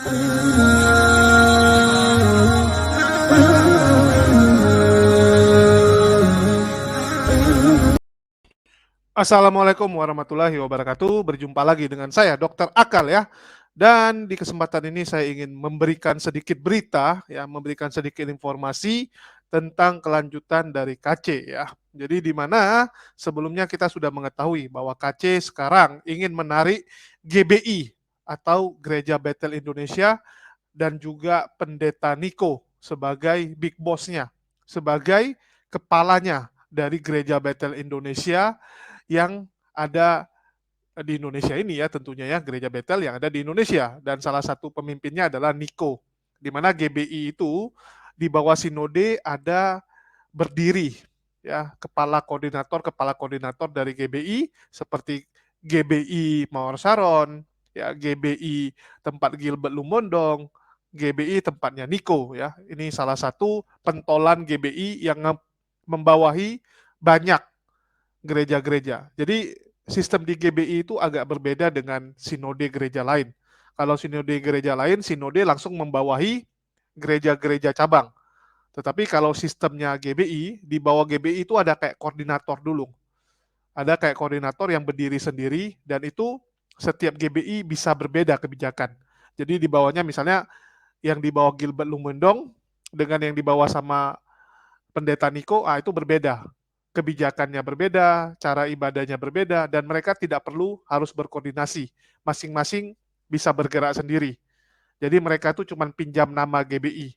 Assalamualaikum warahmatullahi wabarakatuh. Berjumpa lagi dengan saya Dokter Akal ya. Dan di kesempatan ini saya ingin memberikan sedikit berita ya, memberikan sedikit informasi tentang kelanjutan dari KC ya. Jadi di mana sebelumnya kita sudah mengetahui bahwa KC sekarang ingin menarik GBI atau Gereja Bethel Indonesia dan juga Pendeta Niko sebagai big boss-nya, sebagai kepalanya dari Gereja Bethel Indonesia yang ada di Indonesia ini ya, tentunya ya, Gereja Bethel yang ada di Indonesia, dan salah satu pemimpinnya adalah Niko, di mana GBI itu di bawah sinode ada berdiri ya, kepala koordinator dari GBI seperti GBI Mawar Saron, ya GBI tempat Gilbert Lumondong, GBI tempatnya Niko ya. Ini salah satu pentolan GBI yang membawahi banyak gereja-gereja. Jadi sistem di GBI itu agak berbeda dengan sinode gereja lain. Kalau sinode gereja lain, sinode langsung membawahi gereja-gereja cabang. Tetapi kalau sistemnya GBI, di bawah GBI itu ada kayak koordinator dulu. Ada kayak koordinator yang berdiri sendiri, dan itu setiap GBI bisa berbeda kebijakan. Jadi di bawahnya misalnya yang di bawah Gilbert Lumendong dengan yang di bawah sama Pendeta Niko, itu berbeda. Kebijakannya berbeda, cara ibadahnya berbeda, dan mereka tidak perlu harus berkoordinasi. Masing-masing bisa bergerak sendiri. Jadi mereka itu cuma pinjam nama GBI.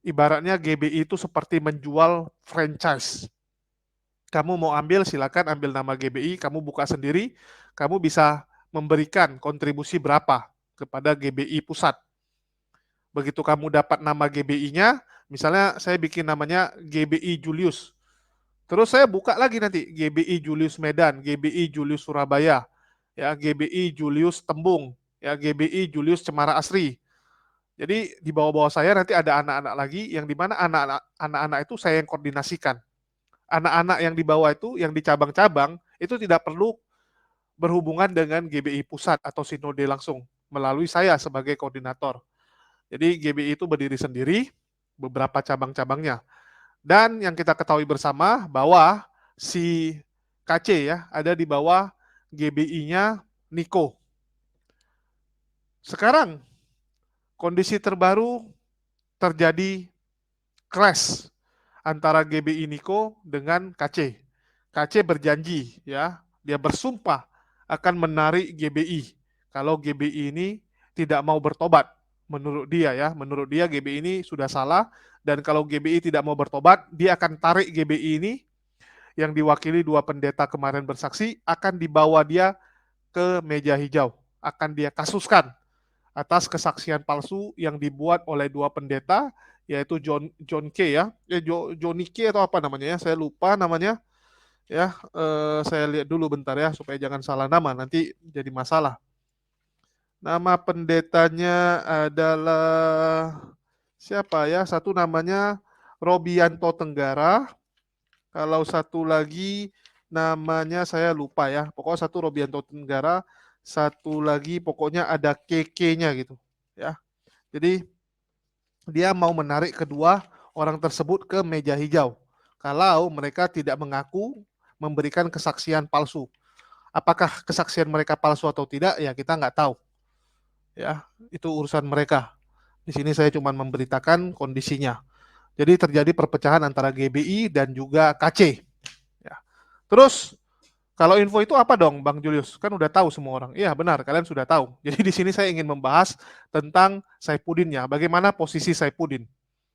Ibaratnya GBI itu seperti menjual franchise. Kamu mau ambil, silakan ambil nama GBI, kamu buka sendiri, kamu bisa memberikan kontribusi berapa kepada GBI pusat. Begitu kamu dapat nama GBI-nya, misalnya saya bikin namanya GBI Julius. Terus saya buka lagi nanti GBI Julius Medan, GBI Julius Surabaya, ya GBI Julius Tembung, ya GBI Julius Cemara Asri. Jadi di bawah-bawah saya nanti ada anak-anak lagi yang di mana anak-anak itu saya yang koordinasikan. Anak-anak yang di bawah itu, yang di cabang-cabang, itu tidak perlu berhubungan dengan GBI pusat atau sinode langsung melalui saya sebagai koordinator. Jadi GBI itu berdiri sendiri, beberapa cabang-cabangnya. Dan yang kita ketahui bersama bahwa si KC ya ada di bawah GBI-nya Niko. Sekarang kondisi terbaru terjadi clash antara GBI Niko dengan KC. KC berjanji ya, dia bersumpah akan menarik GBI kalau GBI ini tidak mau bertobat. Menurut dia ya, menurut dia GBI ini sudah salah, dan kalau GBI tidak mau bertobat, dia akan tarik GBI ini yang diwakili dua pendeta kemarin bersaksi, akan dibawa dia ke meja hijau, akan dia kasuskan atas kesaksian palsu yang dibuat oleh dua pendeta, yaitu John K ya, Johnny K atau apa namanya ya, saya lupa namanya ya. Saya lihat dulu bentar ya supaya jangan salah nama, nanti jadi masalah. Nama pendetanya adalah siapa ya? Satu namanya Robianto Tenggara. Kalau satu lagi namanya saya lupa ya. Pokoknya satu Robianto Tenggara, satu lagi pokoknya ada KK-nya gitu ya. Jadi dia mau menarik kedua orang tersebut ke meja hijau kalau mereka tidak mengaku memberikan kesaksian palsu. Apakah kesaksian mereka palsu atau tidak ya kita nggak tahu. Ya, itu urusan mereka. Di sini saya cuma memberitakan kondisinya. Jadi terjadi perpecahan antara GBI dan juga KC. Ya. Terus kalau info itu apa dong, Bang Julius? Kan udah tahu semua orang. Iya benar, kalian sudah tahu. Jadi di sini saya ingin membahas tentang Saipudinnya. Bagaimana posisi Saipudin?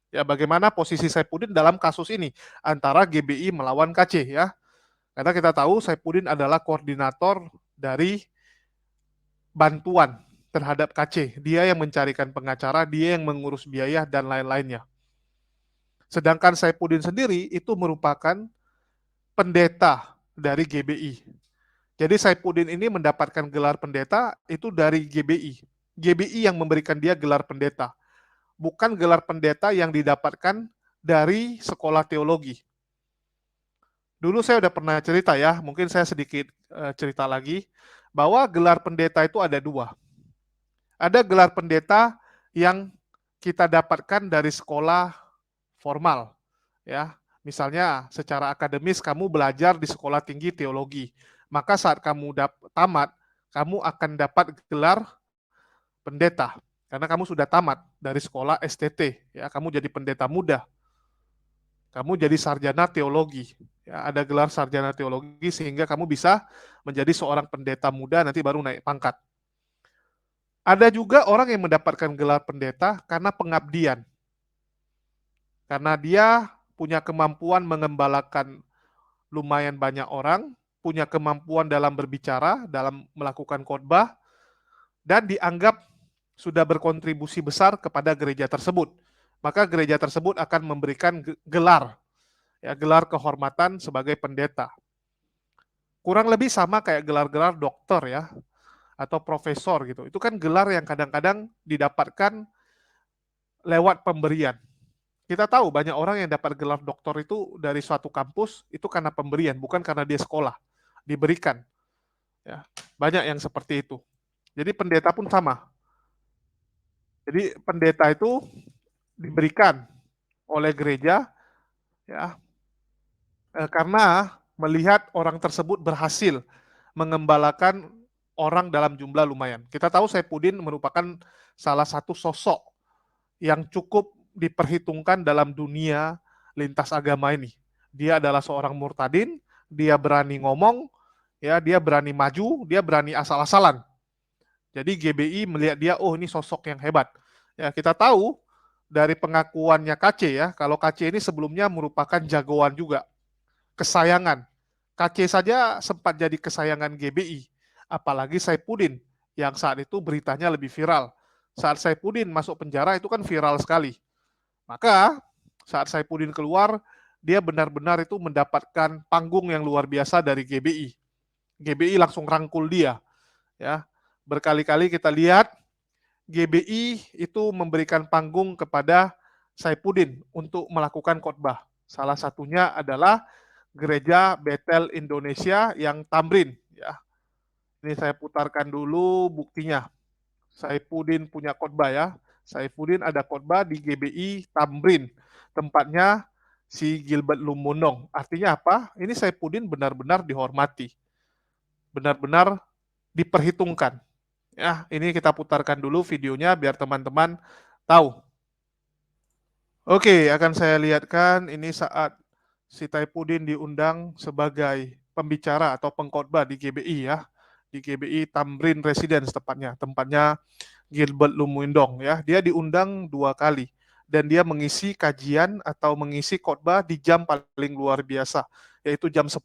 Ya, bagaimana posisi Saipudin dalam kasus ini antara GBI melawan KC ya? Karena kita tahu Saipudin adalah koordinator dari bantuan terhadap KC. Dia yang mencarikan pengacara, dia yang mengurus biaya dan lain-lainnya. Sedangkan Saipudin sendiri itu merupakan pendeta dari GBI. Jadi Saipudin ini mendapatkan gelar pendeta itu dari GBI. GBI yang memberikan dia gelar pendeta. Bukan gelar pendeta yang didapatkan dari sekolah teologi. Dulu saya udah pernah cerita ya, mungkin saya sedikit cerita lagi, bahwa gelar pendeta itu ada dua. Ada gelar pendeta yang kita dapatkan dari sekolah formal, ya. Misalnya secara akademis kamu belajar di sekolah tinggi teologi, maka saat kamu tamat, kamu akan dapat gelar pendeta karena kamu sudah tamat dari sekolah STT, ya. Kamu jadi pendeta muda, kamu jadi sarjana teologi, ya. Ada gelar sarjana teologi sehingga kamu bisa menjadi seorang pendeta muda nanti baru naik pangkat. Ada juga orang yang mendapatkan gelar pendeta karena pengabdian. Karena dia punya kemampuan mengembalakan lumayan banyak orang, punya kemampuan dalam berbicara, dalam melakukan khotbah, dan dianggap sudah berkontribusi besar kepada gereja tersebut. Maka gereja tersebut akan memberikan gelar, ya, gelar kehormatan sebagai pendeta. Kurang lebih sama kayak gelar-gelar dokter, ya, atau profesor gitu. Itu kan gelar yang kadang-kadang didapatkan lewat pemberian. Kita tahu banyak orang yang dapat gelar doktor itu dari suatu kampus itu karena pemberian, bukan karena dia sekolah, diberikan. Ya, banyak yang seperti itu. Jadi pendeta pun sama. Jadi pendeta itu diberikan oleh gereja, ya, karena melihat orang tersebut berhasil mengembalakan orang dalam jumlah lumayan. Kita tahu Saifuddin merupakan salah satu sosok yang cukup diperhitungkan dalam dunia lintas agama ini. Dia adalah seorang murtadin, dia berani ngomong, ya, dia berani maju, dia berani asal-asalan. Jadi GBI melihat dia, oh ini sosok yang hebat. Ya, kita tahu dari pengakuannya KC, ya, kalau KC ini sebelumnya merupakan jagoan juga, kesayangan. KC saja sempat jadi kesayangan GBI, apalagi Saifuddin yang saat itu beritanya lebih viral. Saat Saifuddin masuk penjara itu kan viral sekali. Maka saat Saifuddin keluar, dia benar-benar itu mendapatkan panggung yang luar biasa dari GBI. GBI langsung rangkul dia, ya. Berkali-kali kita lihat GBI itu memberikan panggung kepada Saifuddin untuk melakukan khotbah. Salah satunya adalah Gereja Bethel Indonesia yang Tamrin, ya. Ini saya putarkan dulu buktinya. Saifuddin punya khotbah, ya. Saifuddin ada khotbah di GBI Tamrin, tempatnya si Gilbert Lumunong. Artinya apa? Ini Saifuddin benar-benar dihormati, benar-benar diperhitungkan. Ya, ini kita putarkan dulu videonya biar teman-teman tahu. Oke, akan saya lihatkan ini saat si Saifuddin diundang sebagai pembicara atau pengkhotbah di GBI, ya. Di GBI Tamrin Residence tempatnya Gilbert Lumindong, ya. Dia diundang 2 kali dan dia mengisi kajian atau mengisi khotbah di jam paling luar biasa, yaitu jam 10.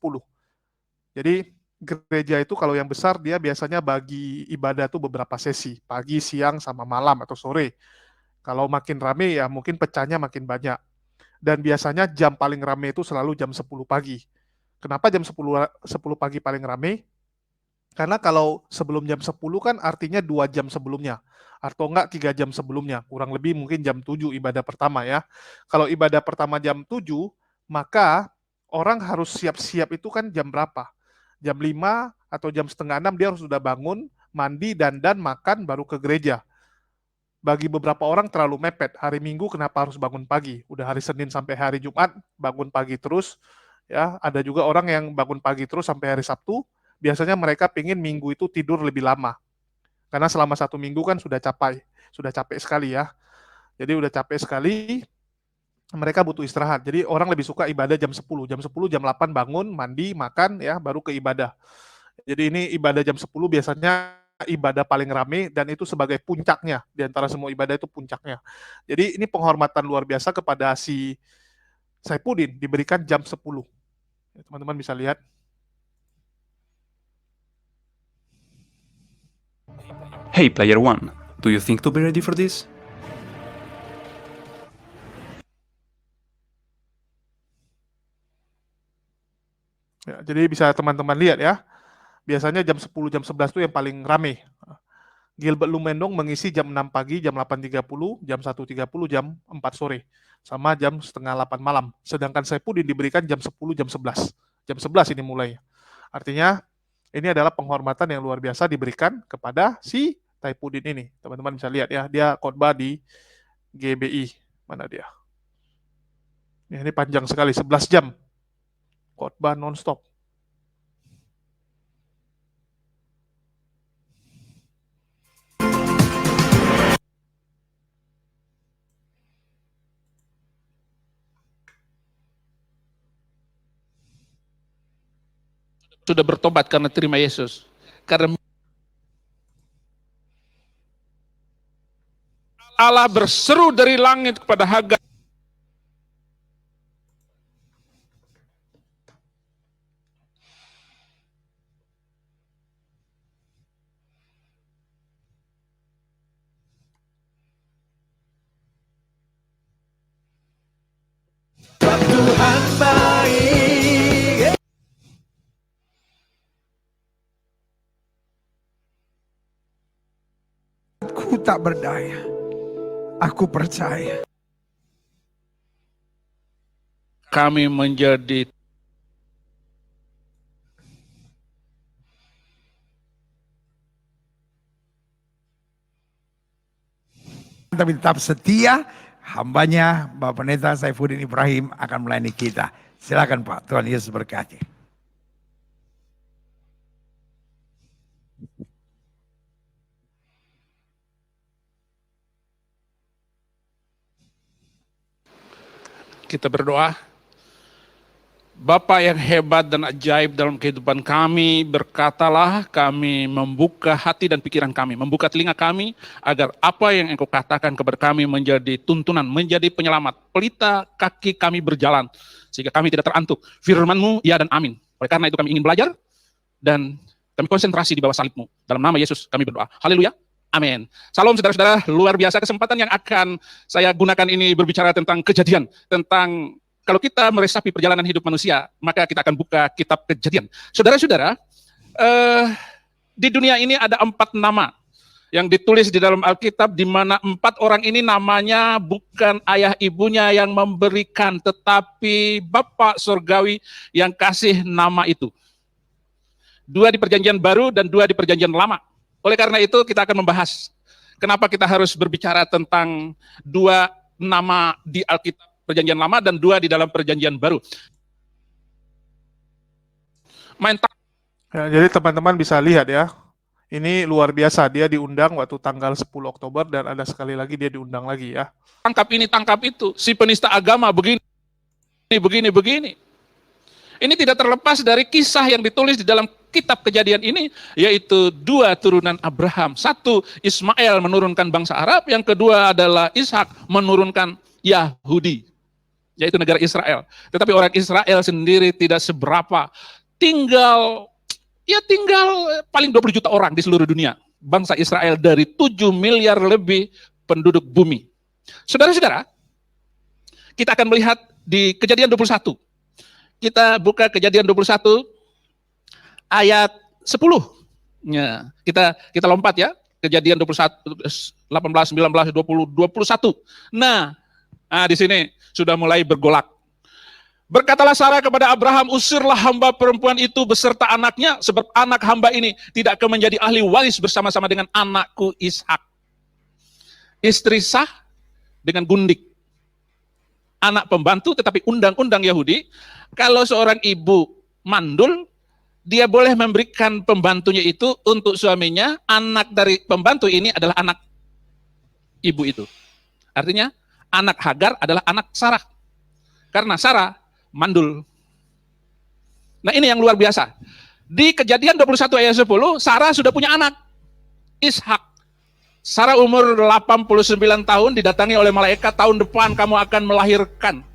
Jadi gereja itu kalau yang besar dia biasanya bagi ibadah tuh beberapa sesi, pagi, siang, sama malam atau sore. Kalau makin rame ya mungkin pecahnya makin banyak. Dan biasanya jam paling rame itu selalu jam 10 pagi. Kenapa jam 10 pagi paling rame? Karena kalau sebelum jam 10 kan artinya 2 jam sebelumnya. Atau enggak 3 jam sebelumnya. Kurang lebih mungkin jam 7 ibadah pertama, ya. Kalau ibadah pertama jam 7, maka orang harus siap-siap itu kan jam berapa? Jam 5 atau jam setengah 6 dia harus sudah bangun, mandi, dandan, makan, baru ke gereja. Bagi beberapa orang terlalu mepet. Hari Minggu kenapa harus bangun pagi? Udah hari Senin sampai hari Jumat, bangun pagi terus. Ya, ada juga orang yang bangun pagi terus sampai hari Sabtu. Biasanya mereka pingin Minggu itu tidur lebih lama. Karena selama 1 minggu kan sudah capek sekali, ya. Jadi udah capek sekali, mereka butuh istirahat. Jadi orang lebih suka ibadah jam 10. Jam 10, jam 8 bangun, mandi, makan, ya, baru ke ibadah. Jadi ini ibadah jam 10 biasanya ibadah paling rame dan itu sebagai puncaknya. Di antara semua ibadah itu puncaknya. Jadi ini penghormatan luar biasa kepada si Saifuddin diberikan jam 10. Teman-teman bisa lihat. Hey Player One, do you think to be ready for this? Ya, jadi bisa teman-teman lihat, ya. Biasanya jam 10, jam 11 itu yang paling rame. Gilbert Lumendong mengisi jam 6 pagi, jam 8.30, jam 1.30, jam 4 sore. Sama jam setengah 8 malam. Sedangkan Saifuddin diberikan jam 10, jam 11. Jam 11 ini mulai. Artinya ini adalah penghormatan yang luar biasa diberikan kepada si Saifuddin ini. Teman-teman bisa lihat ya, dia khotbah di GBI. Mana dia? Ya, ini panjang sekali, 11 jam. Khotbah non-stop. Sudah bertobat karena terima Yesus. Karena Allah berseru dari langit kepada Hagar. Tuhan baik. Aku tak berdaya. Aku percaya. Kami menjadi Tapi tetap setia, hambanya Bapak Pendeta Saifuddin Ibrahim akan melayani kita. Silakan Pak, Tuhan Yesus berkati. kita berdoa. Bapa yang hebat dan ajaib dalam kehidupan kami, berkatalah, kami membuka hati dan pikiran kami, membuka telinga kami, agar apa yang Engkau katakan kepada kami menjadi tuntunan, menjadi penyelamat, pelita kaki kami berjalan, sehingga kami tidak terantuk. Firman-Mu, ya dan amin. Oleh karena itu kami ingin belajar, dan kami konsentrasi di bawah salib-Mu. Dalam nama Yesus kami berdoa. Haleluya. Amin. Salam saudara-saudara, luar biasa kesempatan yang akan saya gunakan ini berbicara tentang kejadian, tentang kalau kita meresapi perjalanan hidup manusia, maka kita akan buka kitab Kejadian. Saudara-saudara, di dunia ini ada 4 nama yang ditulis di dalam Alkitab, di mana 4 orang ini namanya bukan ayah ibunya yang memberikan, tetapi Bapa Surgawi yang kasih nama itu. 2 di Perjanjian Baru dan 2 di Perjanjian Lama. Oleh karena itu kita akan membahas kenapa kita harus berbicara tentang 2 nama di Alkitab Perjanjian Lama dan 2 di dalam Perjanjian Baru. Ya, jadi teman-teman bisa lihat ya, ini luar biasa, dia diundang waktu tanggal 10 Oktober dan ada sekali lagi dia diundang lagi ya. Tangkap ini, tangkap itu, si penista agama begini. Ini tidak terlepas dari kisah yang ditulis di dalam kitab Kejadian ini, yaitu 2 turunan Abraham. 1, Ismail menurunkan bangsa Arab, yang kedua adalah Ishak menurunkan Yahudi, yaitu negara Israel. Tetapi orang Israel sendiri tidak seberapa, tinggal paling 20 juta orang di seluruh dunia. Bangsa Israel dari 7 miliar lebih penduduk bumi. Saudara-saudara, kita akan melihat di Kejadian 21. Kita buka Kejadian 21 ayat 10. Ya, kita lompat ya. Kejadian 21 18 19 20 21. Nah, di sini sudah mulai bergolak. Berkatalah Sarah kepada Abraham, usirlah hamba perempuan itu beserta anaknya, sebab anak hamba ini tidak akan menjadi ahli waris bersama-sama dengan anakku Ishak. Istri sah dengan gundik. Anak pembantu, tetapi undang-undang Yahudi, kalau seorang ibu mandul, dia boleh memberikan pembantunya itu untuk suaminya. Anak dari pembantu ini adalah anak ibu itu. Artinya, anak Hagar adalah anak Sarah. Karena Sarah mandul. Nah, ini yang luar biasa. Di Kejadian 21 ayat 10, Sarah sudah punya anak, Ishak. Sarah umur 89 tahun didatangi oleh malaikat, tahun depan kamu akan melahirkan.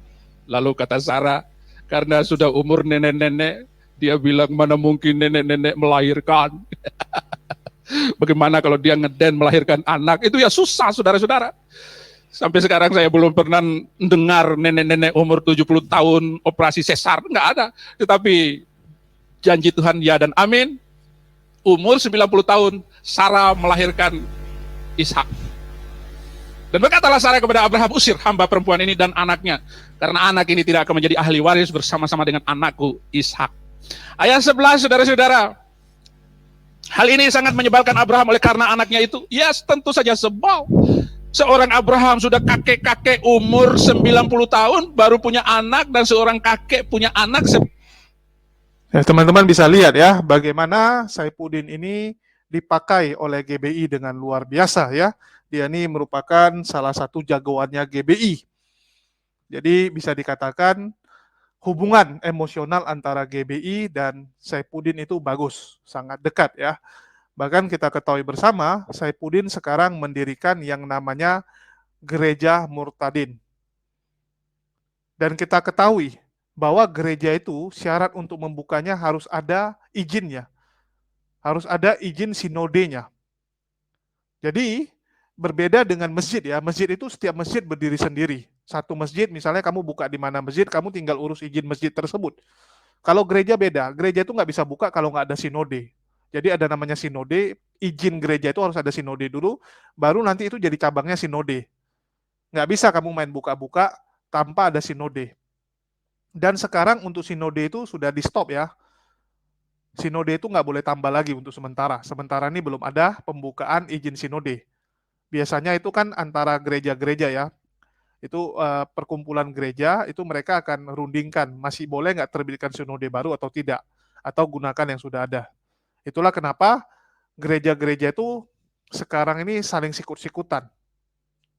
Lalu kata Sarah, karena sudah umur nenek-nenek, dia bilang mana mungkin nenek-nenek melahirkan. Bagaimana kalau dia ngeden melahirkan anak, itu ya susah saudara-saudara. Sampai sekarang saya belum pernah dengar nenek-nenek umur 70 tahun operasi sesar, enggak ada. Tetapi janji Tuhan ya dan amin, umur 90 tahun Sarah melahirkan Ishak. Dan berkatalah Sarah kepada Abraham, usir hamba perempuan ini dan anaknya, karena anak ini tidak akan menjadi ahli waris bersama-sama dengan anakku Ishak. Ayat 11, saudara-saudara. Hal ini sangat menyebalkan Abraham oleh karena anaknya itu. Ya tentu saja sebal. Seorang Abraham sudah kakek-kakek umur 90 tahun baru punya anak, dan seorang kakek punya anak. Ya, teman-teman bisa lihat ya bagaimana Saifuddin ini dipakai oleh GBI dengan luar biasa ya. Dia ini merupakan salah satu jagoannya GBI. Jadi bisa dikatakan hubungan emosional antara GBI dan Saifuddin itu bagus, sangat dekat ya. Bahkan kita ketahui bersama, Saifuddin sekarang mendirikan yang namanya Gereja Murtadin. Dan kita ketahui bahwa gereja itu syarat untuk membukanya harus ada izinnya. Harus ada izin sinodenya. Jadi berbeda dengan masjid ya. Masjid itu setiap masjid berdiri sendiri. Satu masjid misalnya kamu buka di mana masjid, kamu tinggal urus izin masjid tersebut. Kalau gereja beda. Gereja itu nggak bisa buka kalau nggak ada sinode. Jadi ada namanya sinode, izin gereja itu harus ada sinode dulu, baru nanti itu jadi cabangnya sinode. Nggak bisa kamu main buka-buka tanpa ada sinode. Dan sekarang untuk sinode itu sudah di stop ya. Sinode itu nggak boleh tambah lagi untuk sementara. Sementara ini belum ada pembukaan izin sinode. Biasanya itu kan antara gereja-gereja ya. Itu perkumpulan gereja, itu mereka akan rundingkan masih boleh nggak terbitkan sinode baru atau tidak. Atau gunakan yang sudah ada. Itulah kenapa gereja-gereja itu sekarang ini saling sikut-sikutan.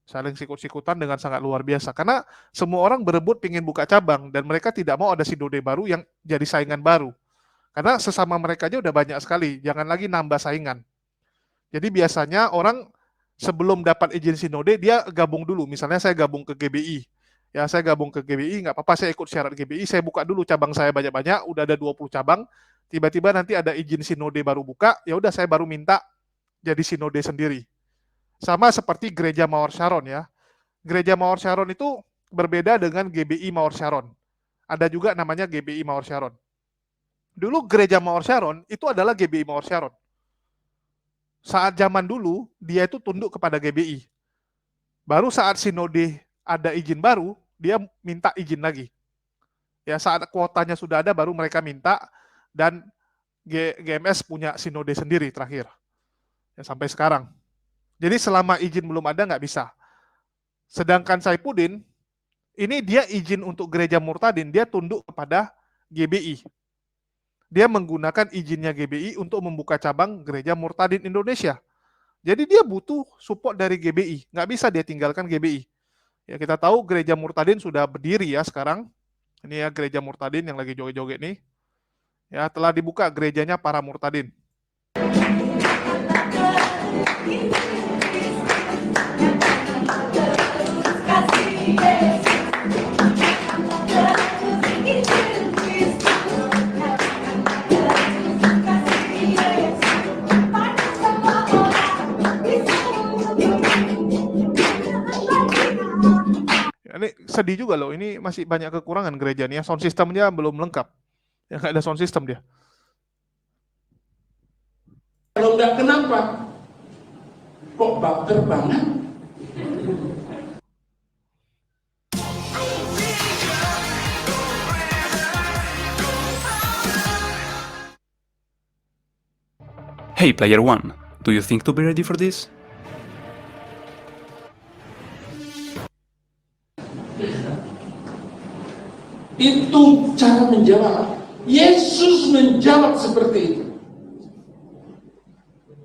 Saling sikut-sikutan dengan sangat luar biasa. Karena semua orang berebut ingin buka cabang dan mereka tidak mau ada sinode baru yang jadi saingan baru. Karena sesama mereka aja udah banyak sekali, jangan lagi nambah saingan. Jadi biasanya orang sebelum dapat izin sinode, dia gabung dulu. Misalnya saya gabung ke GBI. Ya, saya gabung ke GBI, nggak apa-apa saya ikut syarat GBI, saya buka dulu cabang saya banyak-banyak, udah ada 20 cabang, tiba-tiba nanti ada izin sinode baru buka, ya udah saya baru minta jadi sinode sendiri. Sama seperti Gereja Mawar Sharon ya. Gereja Mawar Sharon itu berbeda dengan GBI Mawar Sharon. Ada juga namanya GBI Mawar Sharon. Dulu Gereja Mawar Sharon itu adalah GBI Mawar Sharon. Saat zaman dulu, dia itu tunduk kepada GBI. Baru saat sinode ada izin baru, dia minta izin lagi. Ya, saat kuotanya sudah ada, baru mereka minta, dan GMS punya sinode sendiri terakhir. Ya, sampai sekarang. Jadi selama izin belum ada, nggak bisa. Sedangkan Saifuddin, ini dia izin untuk Gereja Murtadin, dia tunduk kepada GBI. Dia menggunakan izinnya GBI untuk membuka cabang Gereja Murtadin Indonesia. Jadi dia butuh support dari GBI, nggak bisa dia tinggalkan GBI. Ya kita tahu Gereja Murtadin sudah berdiri ya sekarang. Ini ya Gereja Murtadin yang lagi joget-joget nih. Ya telah dibuka gerejanya para Murtadin. Ini sedih juga loh, ini masih banyak kekurangan gereja nih ya, sound systemnya belum lengkap. Ya nggak ada sound system dia. Kalau nggak kenapa? Kok bak terbangan? Hey player one, do you think to be ready for this? Itu cara menjawab. Yesus menjawab seperti itu.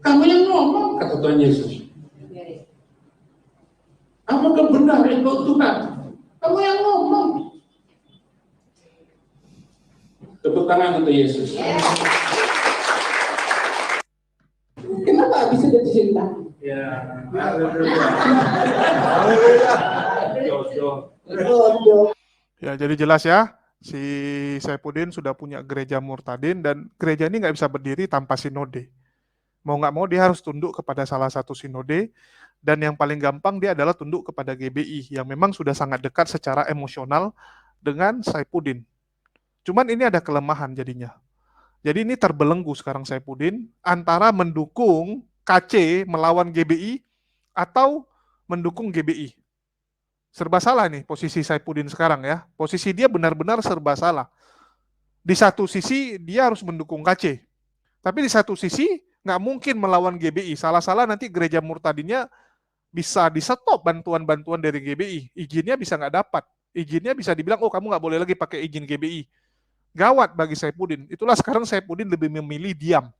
Kamu yang ngomong, kata Tuhan Yesus. Apakah benar engkau Tuhan? Kamu yang ngomong. Tepuk tangan untuk Yesus. Kenapa bisa jadi cinta? Ya jadi jelas ya, si Saifuddin sudah punya Gereja Murtadin dan gereja ini nggak bisa berdiri tanpa sinode. Mau nggak mau dia harus tunduk kepada salah satu sinode, dan yang paling gampang dia adalah tunduk kepada GBI yang memang sudah sangat dekat secara emosional dengan Saifuddin. Cuman ini ada kelemahan jadinya. Jadi ini terbelenggu sekarang Saifuddin antara mendukung KC melawan GBI atau mendukung GBI. Serba salah nih posisi Saifuddin sekarang ya. Posisi dia benar-benar serba salah. Di satu sisi dia harus mendukung KC. Tapi di satu sisi Nggak mungkin melawan GBI. Salah-salah nanti gereja murtadinnya bisa di-stop bantuan-bantuan dari GBI. Izinnya bisa nggak dapat. Izinnya bisa dibilang, oh kamu nggak boleh lagi pakai izin GBI. Gawat bagi Saifuddin. Itulah sekarang Saifuddin lebih memilih diam.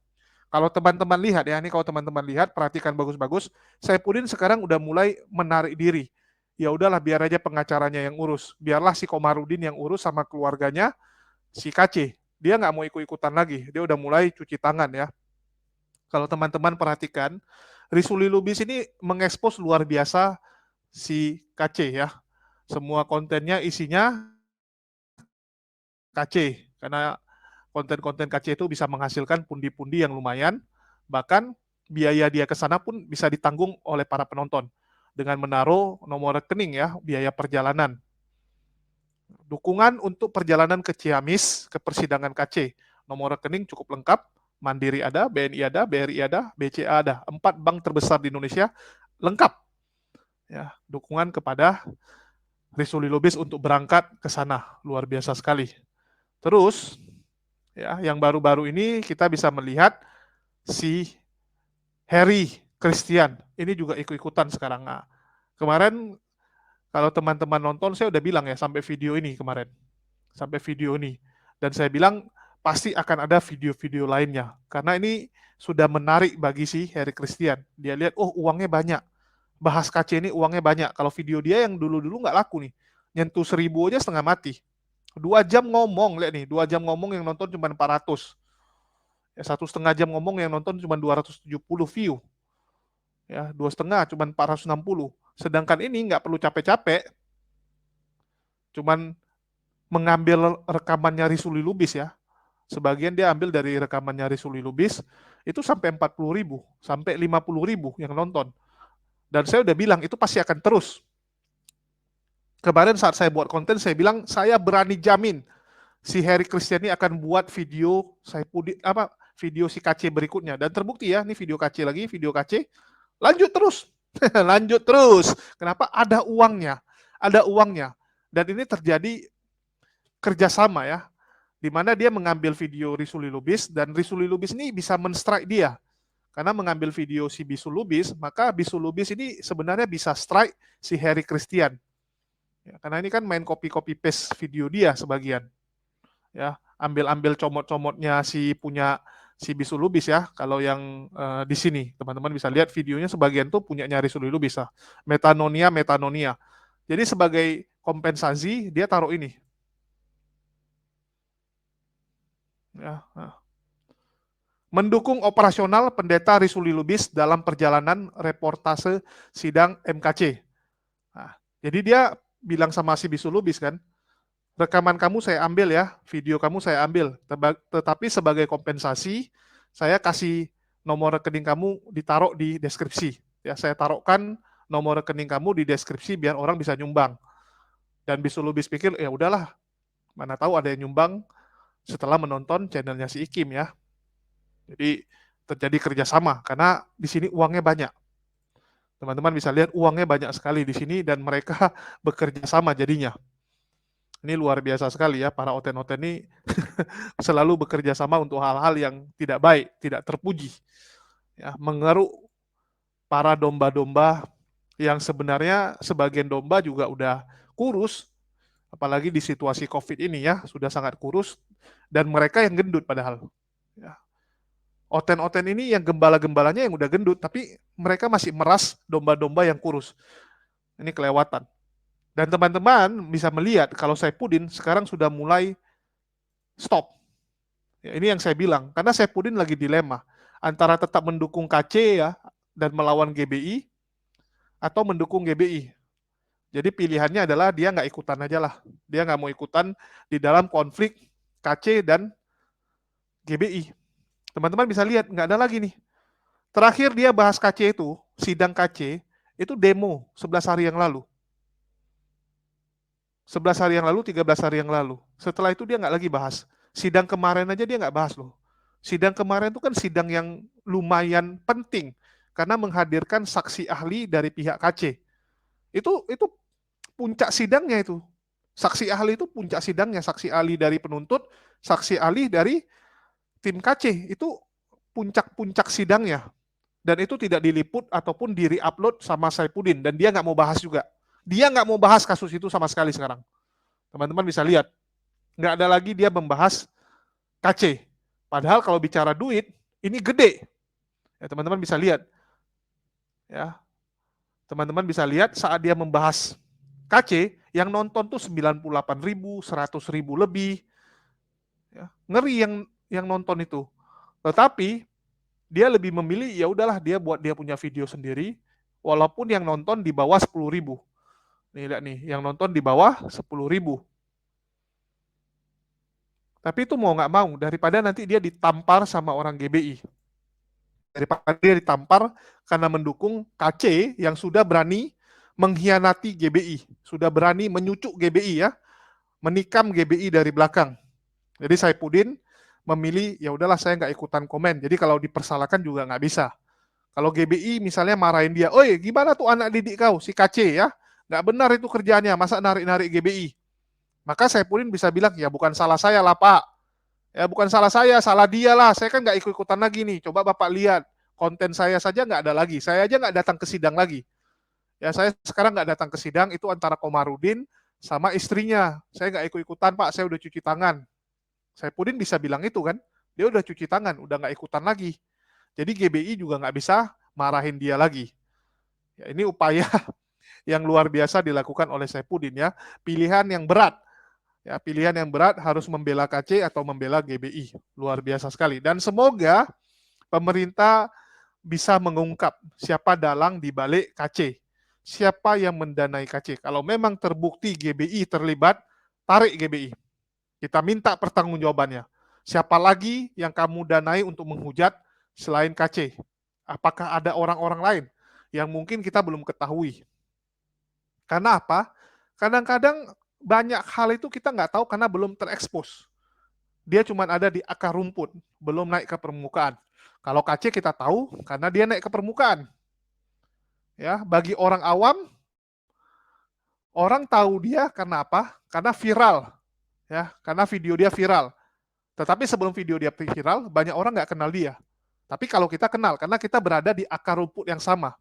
Kalau teman-teman lihat ya, ini kalau teman-teman lihat, perhatikan bagus-bagus, Saifuddin sekarang udah mulai menarik diri. Ya udahlah, biar aja pengacaranya yang urus. Biarlah si Komarudin yang urus sama keluarganya, si KC. Dia nggak mau ikut-ikutan lagi. Dia udah mulai cuci tangan ya. Kalau teman-teman perhatikan, Risuli Lubis ini mengekspos luar biasa si KC ya. Semua kontennya isinya KC, karena konten-konten KC itu bisa menghasilkan pundi-pundi yang lumayan, bahkan biaya dia ke sana pun bisa ditanggung oleh para penonton dengan menaruh nomor rekening ya, biaya perjalanan. Dukungan untuk perjalanan ke Ciamis, ke persidangan KC. Nomor rekening cukup lengkap, Mandiri ada, BNI ada, BRI ada, BCA ada. 4 bank terbesar di Indonesia lengkap. Ya, dukungan kepada Risuli Lubis untuk berangkat ke sana, luar biasa sekali. Terus, ya, yang baru-baru ini kita bisa melihat si Harry Christian. Ini juga ikut-ikutan sekarang. Nah, kemarin kalau teman-teman nonton, saya udah bilang ya sampai video ini kemarin. Sampai video ini. Dan saya bilang pasti akan ada video-video lainnya. Karena ini sudah menarik bagi si Harry Christian. Dia lihat, oh uangnya banyak. Bahas KC ini uangnya banyak. Kalau video dia yang dulu-dulu nggak laku nih. Nyentuh 1000 aja setengah mati. 2 jam ngomong, lihat nih. 2 jam ngomong yang nonton cuma 400. Ya, 1,5 jam ngomong yang nonton cuma 270 view. Ya, 2,5 cuma 460. Sedangkan ini nggak perlu capek-capek. Cuman mengambil rekamannya Risuli Lubis ya. Sebagian dia ambil dari rekamannya Risuli Lubis, itu sampai 40.000, sampai 50.000 yang nonton. Dan saya udah bilang, itu pasti akan terus. Kemarin saat saya buat konten, saya bilang, saya berani jamin si Harry Christian ini akan buat video video si KC berikutnya. Dan terbukti ya, ini video KC lagi, video KC. Lanjut terus. Lanjut terus. Kenapa? Ada uangnya. Ada uangnya. Dan ini terjadi kerjasama ya. Di mana dia mengambil video Risuli Lubis, dan Risuli Lubis ini bisa men-strike dia. Karena mengambil video si Bisul Lubis, maka Bisul Lubis ini sebenarnya bisa strike si Harry Christian. Ya, karena ini kan main copy paste video dia sebagian. Ya, ambil comot-comotnya si Bisul Lubis ya. Kalau yang di sini teman-teman bisa lihat videonya sebagian tuh punyanya Risuli Lubis ya. Metanonia. Jadi sebagai kompensasi dia taruh ini. Ya, nah. Mendukung operasional pendeta Risuli Lubis dalam perjalanan reportase sidang MKC. Nah, jadi dia bilang sama si Bisul Lubis kan, rekaman kamu saya ambil ya, video kamu saya ambil, tetapi sebagai kompensasi saya kasih nomor rekening kamu ditaruh di deskripsi. Ya, saya taruhkan nomor rekening kamu di deskripsi biar orang bisa nyumbang. Dan Bisul Lubis pikir ya udahlah, mana tahu ada yang nyumbang setelah menonton channelnya si Ikim ya. Jadi terjadi kerjasama karena di sini uangnya banyak. Teman-teman bisa lihat uangnya banyak sekali di sini dan mereka bekerja sama jadinya. Ini luar biasa sekali ya, para oten-oten ini selalu bekerja sama untuk hal-hal yang tidak baik, tidak terpuji. Ya, mengeruk para domba-domba yang sebenarnya sebagian domba juga udah kurus, apalagi di situasi COVID ini ya, sudah sangat kurus, dan mereka yang gendut padahal. Ya. Oten-oten ini yang gembala-gembalanya yang udah gendut, tapi mereka masih meras domba-domba yang kurus. Ini kelewatan. Dan teman-teman bisa melihat kalau Saifuddin sekarang sudah mulai stop. Ya, ini yang saya bilang, karena Saifuddin lagi dilema antara tetap mendukung KC ya dan melawan GBI atau mendukung GBI. Jadi pilihannya adalah dia nggak ikutan aja lah. Dia nggak mau ikutan di dalam konflik KC dan GBI. Teman-teman bisa lihat, nggak ada lagi nih. Terakhir dia bahas KC itu, sidang KC, itu demo 11 hari yang lalu. 11 hari yang lalu, 13 hari yang lalu. Setelah itu dia nggak lagi bahas. Sidang kemarin aja dia nggak bahas loh. Sidang kemarin itu kan sidang yang lumayan penting, karena menghadirkan saksi ahli dari pihak KC. Itu puncak sidangnya itu. Saksi ahli itu puncak sidangnya, saksi ahli dari penuntut, saksi ahli dari tim KC, itu puncak-puncak sidangnya. Dan itu tidak diliput ataupun di-upload sama Saifuddin. Dan dia nggak mau bahas juga. Dia nggak mau bahas kasus itu sama sekali sekarang. Teman-teman bisa lihat. Nggak ada lagi dia membahas KC. Padahal kalau bicara duit, ini gede. Ya, teman-teman bisa lihat. Ya, teman-teman bisa lihat saat dia membahas KC, yang nonton tuh 98.000, 100.000 lebih. Ya, ngeri yang nonton itu. Tetapi dia lebih memilih ya udahlah dia buat dia punya video sendiri, walaupun yang nonton di bawah 10.000. Nih lihat nih, yang nonton di bawah 10.000. Tapi itu mau nggak mau, daripada nanti dia ditampar sama orang GBI. Daripada dia ditampar karena mendukung KC yang sudah berani mengkhianati GBI, sudah berani menyucuk GBI ya, menikam GBI dari belakang. Jadi Saifuddin memilih ya udahlah saya nggak ikutan komen. Jadi kalau dipersalahkan juga nggak bisa. Kalau GBI misalnya marahin dia, oi gimana tuh anak didik kau si KC ya, nggak benar itu kerjaannya, masa narik-narik GBI. Maka Saifuddin bisa bilang ya bukan salah saya lah Pak, ya bukan salah saya, salah dia lah. Saya kan nggak ikut-ikutan lagi nih. Coba Bapak lihat konten saya saja nggak ada lagi. Saya aja nggak datang ke sidang lagi. Ya saya sekarang nggak datang ke sidang itu antara Komarudin sama istrinya. Saya nggak ikut-ikutan Pak, saya udah cuci tangan. Saifuddin bisa bilang itu kan, dia udah cuci tangan, udah nggak ikutan lagi. Jadi GBI juga nggak bisa marahin dia lagi. Ya, ini upaya yang luar biasa dilakukan oleh Saifuddin ya, pilihan yang berat. Ya, pilihan yang berat harus membela KC atau membela GBI, luar biasa sekali. Dan semoga pemerintah bisa mengungkap siapa dalang di balik KC, siapa yang mendanai KC. Kalau memang terbukti GBI terlibat, tarik GBI. Kita minta pertanggungjawabannya. Siapa lagi yang kamu danai untuk menghujat selain KC? Apakah ada orang-orang lain yang mungkin kita belum ketahui? Karena apa? Kadang-kadang banyak hal itu kita nggak tahu karena belum terekspos. Dia cuma ada di akar rumput, belum naik ke permukaan. Kalau KC kita tahu karena dia naik ke permukaan. Ya, bagi orang awam, orang tahu dia karena apa? Karena viral. Ya, karena video dia viral. Tetapi sebelum video dia viral, banyak orang nggak kenal dia. Tapi kalau kita kenal, karena kita berada di akar rumput yang sama.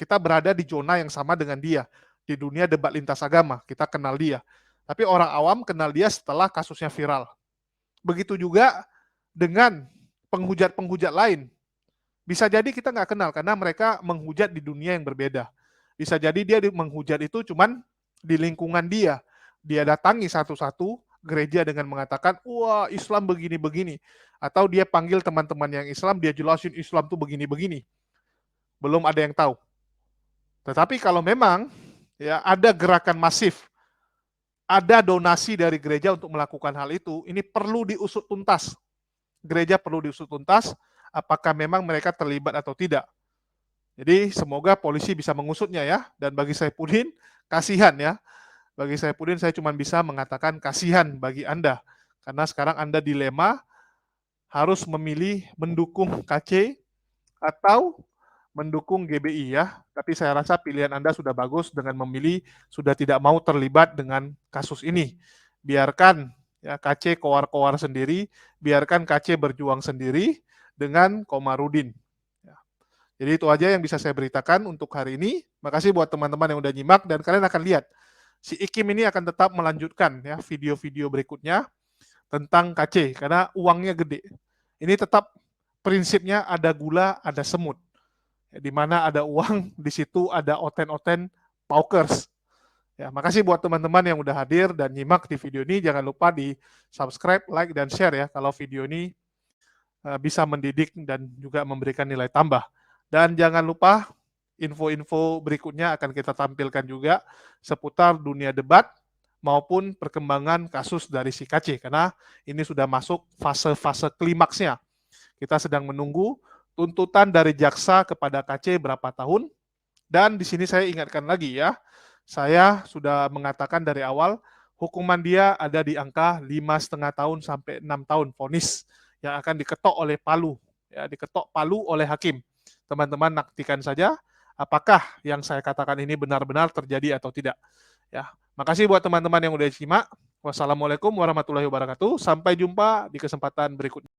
Kita berada di zona yang sama dengan dia. Di dunia debat lintas agama, kita kenal dia. Tapi orang awam kenal dia setelah kasusnya viral. Begitu juga dengan penghujat-penghujat lain. Bisa jadi kita nggak kenal, karena mereka menghujat di dunia yang berbeda. Bisa jadi dia menghujat itu cuman di lingkungan dia. Dia datangi satu-satu gereja dengan mengatakan, wah Islam begini-begini. Atau dia panggil teman-teman yang Islam, dia jelasin Islam tuh begini-begini. Belum ada yang tahu. Tetapi kalau memang ya ada gerakan masif, ada donasi dari gereja untuk melakukan hal itu, ini perlu diusut tuntas. Gereja perlu diusut tuntas, apakah memang mereka terlibat atau tidak. Jadi semoga polisi bisa mengusutnya ya. Dan bagi Saifuddin, kasihan ya. Bagi Saifuddin saya cuma bisa mengatakan kasihan bagi Anda. Karena sekarang Anda dilema harus memilih mendukung KC atau mendukung GBI ya. Tapi saya rasa pilihan Anda sudah bagus dengan memilih sudah tidak mau terlibat dengan kasus ini. Biarkan ya KC kowar-kowar sendiri, biarkan KC berjuang sendiri dengan Komarudin. Ya. Jadi itu aja yang bisa saya beritakan untuk hari ini. Makasih buat teman-teman yang udah nyimak dan kalian akan lihat si Ikim ini akan tetap melanjutkan ya video-video berikutnya tentang KC karena uangnya gede. Ini tetap prinsipnya ada gula, ada semut. Di mana ada uang, di situ ada oten-oten paukers. Ya, makasih buat teman-teman yang udah hadir dan nyimak di video ini. Jangan lupa di subscribe, like, dan share ya kalau video ini bisa mendidik dan juga memberikan nilai tambah. Dan jangan lupa info-info berikutnya akan kita tampilkan juga seputar dunia debat maupun perkembangan kasus dari si KC karena ini sudah masuk fase-fase klimaksnya. Kita sedang menunggu tuntutan dari jaksa kepada KC berapa tahun. Dan di sini saya ingatkan lagi ya, saya sudah mengatakan dari awal hukuman dia ada di angka 5,5 tahun sampai 6 tahun vonis yang akan diketok oleh Palu, ya, diketok Palu oleh hakim. Teman-teman nantikan saja apakah yang saya katakan ini benar-benar terjadi atau tidak. Ya, makasih buat teman-teman yang udah simak. Wassalamualaikum warahmatullahi wabarakatuh. Sampai jumpa di kesempatan berikutnya.